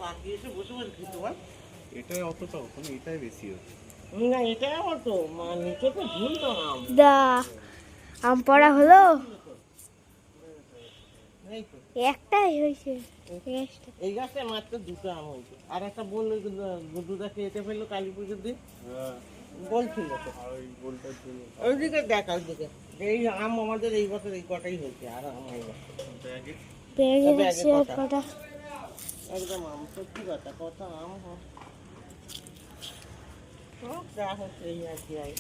পাকিয়েছে বসে বসে খেতে হয়। এটাই অতটা হতো না, এটাই বেশি হতো। না এটা আমার তো নিচে তো ঝুলতো আম। দা আম পড়া হলো, এই তো একটাই হয়েছে। এই গাছে মাত্র দুটো আম হয়েছে। আর একটা বললো গুড্ডুদাকে এতে ফেললো কালী পুজোর দিন, হ্যাঁ, বলছিল তো। আর ওই গোলটার জন্য ওইদিকে দেখ, ওইদিকে এই আম আমাদের এই বছর এই কটাই হয়েছে, আর আম হয় না। ব্যাগে পেয়ে তবে গেছে আগে কটা? কটা। একদম আম, সত্যি কথা, কত আম হয়। যা হচ্ছে এই আর কি হয়।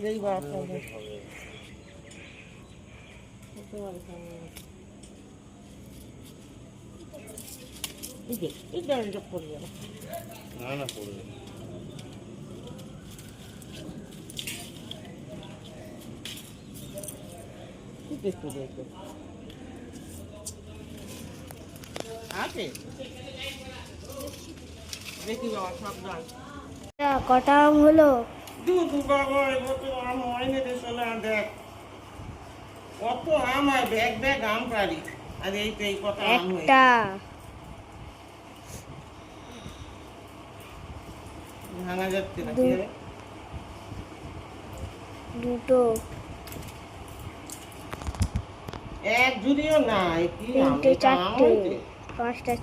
এই বাচ্চা হবে। এই গাড়িটা পড়ে যাবে। না না, পড়বে না। একটু দেখো আছে দেখি বাবা, সাবধান। কটা আম হলো? দুধু বাবা, এবার তো আম হয়নি রে সোনা, দেখ কত আম হয়, ব্যাগ ব্যাগ আম পারি। আর এই তো এই কত আম হয়েছে। একটা, ভাঙা যাচ্ছে না, কি হবে? দুটো, এক ঝুড়িও না, কি আম, তিনটে, এটা আম চারটে, হয়েছে? পাঁচটা,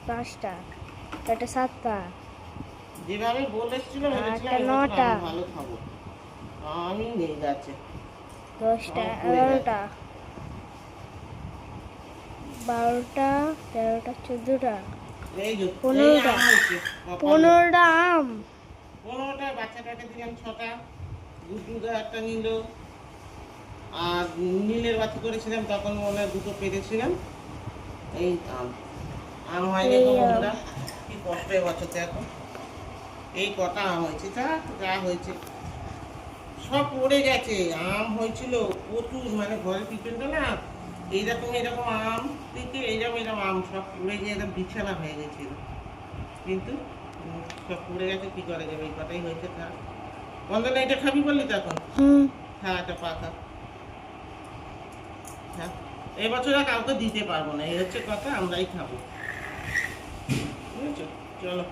পাঁচটা, ছটা, সাতটা, যেভাবে বলেছিল আটটা, ভেবেছিলাম এবছর নটা, আম ভালো খাবো, আমি নিয়ে যাচ্ছে। 10টা, সব পড়ে 11টা, 12টা, 13টা, 14টা, এই যে 15টা, এই আম হয়েছে কপালে। 15টা আম। 15টা বাচ্চাটাকে দিলাম 6টা, দুধ একটা নিল, আর নীলের বাতি করেছিলাম তখন মনে হয় 2টো পেরেছিলাম। এই আম, আম হয়নি তো এই আম। বন্ধুরা, কি কষ্ট এবছর দেখো। এই কটা আম হয়েছে, যা হয়েছে সব পড়ে গেছে। আম হয়েছিল প্রচুর, মানে ঘরে পিছনটা না এইরকম এরকম আম থেকে এইরকম এরকম আম সব পড়ে গিয়ে একদম বিছানা হয়ে গেছিল। কিন্তু সব পড়ে গেছে, কি করা যাবে, এই কটাই হয়েছে। থাক বন্ধনা, এটা খাবি বললি তখন, হ্যাঁ এটা পাকা। হ্যাঁ এবছর আর কাউকে দিতে পারবো না, এই হচ্ছে কথা, আমরাই খাবো, বুঝেছো? চলো।